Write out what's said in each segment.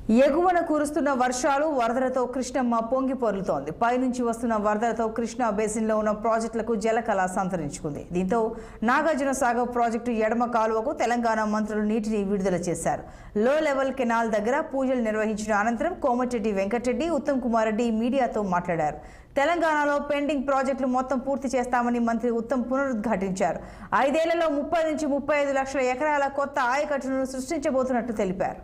ఎగువన కురుస్తున్న వర్షాలు వరదలతో కృష్ణమ్మ పొంగి పొర్లుతోంది. పైనుంచి వస్తున్న వరదలతో కృష్ణా బేసిన్లో ఉన్న ప్రాజెక్టులకు జలకళ సంతరించుకుంది. దీంతో నాగార్జున సాగర్ ప్రాజెక్టు ఎడమ కాలువకు తెలంగాణ మంత్రులు నీటిని విడుదల చేశారు. లో లెవెల్ కెనాల్ దగ్గర పూజలు నిర్వహించిన అనంతరం కోమటిరెడ్డి వెంకటరెడ్డి, ఉత్తమ్ కుమార్ రెడ్డి మీడియాతో మాట్లాడారు. తెలంగాణలో పెండింగ్ ప్రాజెక్టులు మొత్తం పూర్తి చేస్తామని మంత్రి ఉత్తమ్ పునరుద్ఘాటించారు. 5 ఏళ్లలో 30 నుంచి 35 లక్షల ఎకరాల కొత్త ఆయకట్టును సృష్టించబోతున్నట్టు తెలిపారు.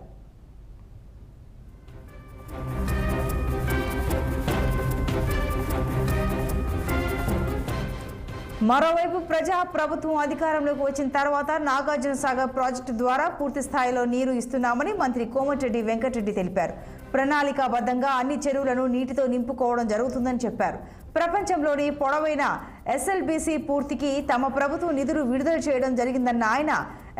మరోవైపు ప్రజా ప్రభుత్వం అధికారంలోకి వచ్చిన తర్వాత నాగార్జున సాగర్ ప్రాజెక్టు ద్వారా పూర్తి స్థాయిలో నీరు ఇస్తున్నామని మంత్రి కోమటిరెడ్డి వెంకటరెడ్డి తెలిపారు. ప్రణాళికాబద్ధంగా అన్ని చెరువులను నీటితో నింపుకోవడం జరుగుతుందని చెప్పారు. ప్రపంచంలోని పొడవైన ఎస్ఎల్బీసీ పూర్తికి తమ ప్రభుత్వం నిధులు విడుదల చేయడం జరిగిందన్న ఆయన,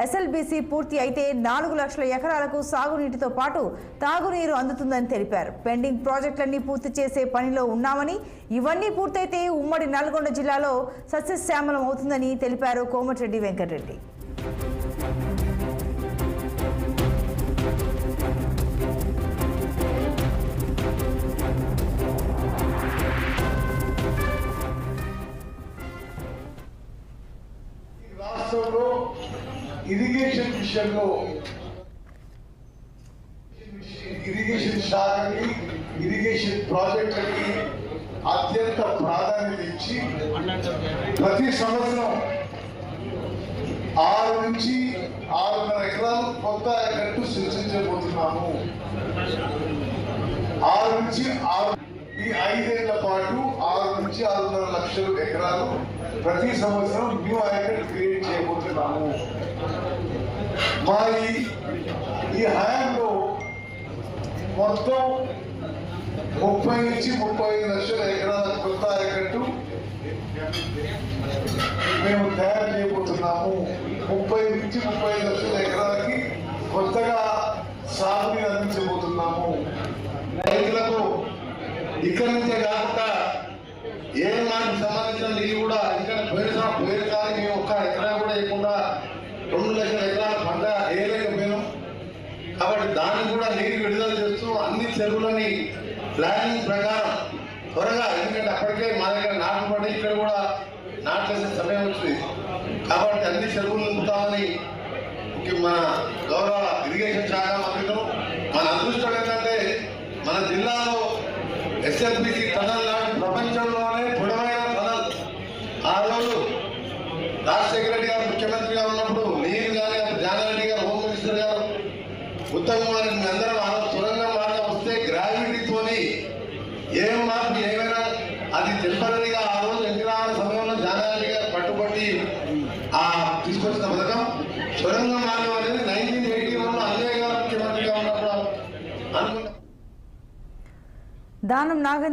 ఎస్ఎల్బీసీ పూర్తి అయితే 4 లక్షల ఎకరాలకు సాగునీటితో పాటు తాగునీరు అందుతుందని తెలిపారు. పెండింగ్ ప్రాజెక్టులన్నీ పూర్తి చేసే పనిలో ఉన్నామని, ఇవన్నీ పూర్తయితే ఉమ్మడి నల్గొండ జిల్లాలో సస్యశ్యామలం అవుతుందని తెలిపారు కోమటిరెడ్డి వెంకటరెడ్డి. ఇరిగేషన్ విషయంలో ఇరిగేషన్ శాఖకి, ఇరిగేషన్ ప్రాజెక్టులకి అత్యంత ప్రాధాన్యత ఇచ్చి ప్రతి సంవత్సరం 6 నుంచి 6.5 ఎకరాలు కొత్త ఆయకట్టు సృష్టించబోతున్నాము. 6 నుంచి 6 ఈ 5 ఏళ్ల పాటు 6 నుంచి 6.5 లక్షల ఎకరాలు ప్రతి సంవత్సరం న్యూ ఆయకట్టు క్రియేట్ చేయబోతున్నాము. మా ఈ హయాంలో మొత్తం 30 నుంచి 35 లక్షల ఎకరాల కొత్త ఆయకట్టు మేము తయారు చేయబోతున్నాము. 30 నుంచి 35 లక్షల ఎకరాలకి కొత్తగా సాగునీరు అందించబోతున్నాము. రైతులకు ఇక్కడి నుంచే కాకుండా ఏ మాకు సంబంధించిన నీళ్ళు కూడా ఇక్కడ పోయిన కాలం మేము ఒక్క ఎకరా కూడా వేయకుండా 2 లక్షల ఎకరాల పంట వేయలేకపోయినాం. కాబట్టి దాన్ని కూడా నీరు విడుదల చేస్తూ అన్ని చెరువులని ప్లానింగ్ ప్రకారం త్వరగా, ఎందుకంటే అప్పటికే మా దగ్గర నాటుపడి ఇక్కడ కూడా నాట్లేసే సమయం వచ్చింది. కాబట్టి అన్ని చెరువులు నింపుతామని మన గౌరవ ఇరిగేషన్ శాఖ మంత్రులు, మన అదృష్టం ఏంటంటే మన జిల్లాలో ఎస్ఎల్బీసీ టనల్ లాంటి ప్రపంచంలోనే పొడవైన టనల్. ఆ రోజు రాజశేఖర రెడ్డి గారు ముఖ్యమంత్రిగా ఉన్నప్పుడు నేను కానీ జానారెడ్డి గారు హోమ్ మినిస్టర్ గారు, ఉత్తమ్ కుమార్ రెడ్డి అందరం ఆ సొరంగం మార్గం వస్తే గ్రావిటీతోని ఏం మార్పు ఏమైనా అది టెంపరీగా ఆ రోజు ఎన్నికల సమయంలో జానారెడ్డి గారు పట్టుబట్టి తీసుకొచ్చిన పథకం సొరంగం మార్గం అనేది 1981లో అన్నయ్య గారు ముఖ్యమంత్రిగా ఉన్నప్పుడు అనుకున్నాం. దానం నాగేంద్ర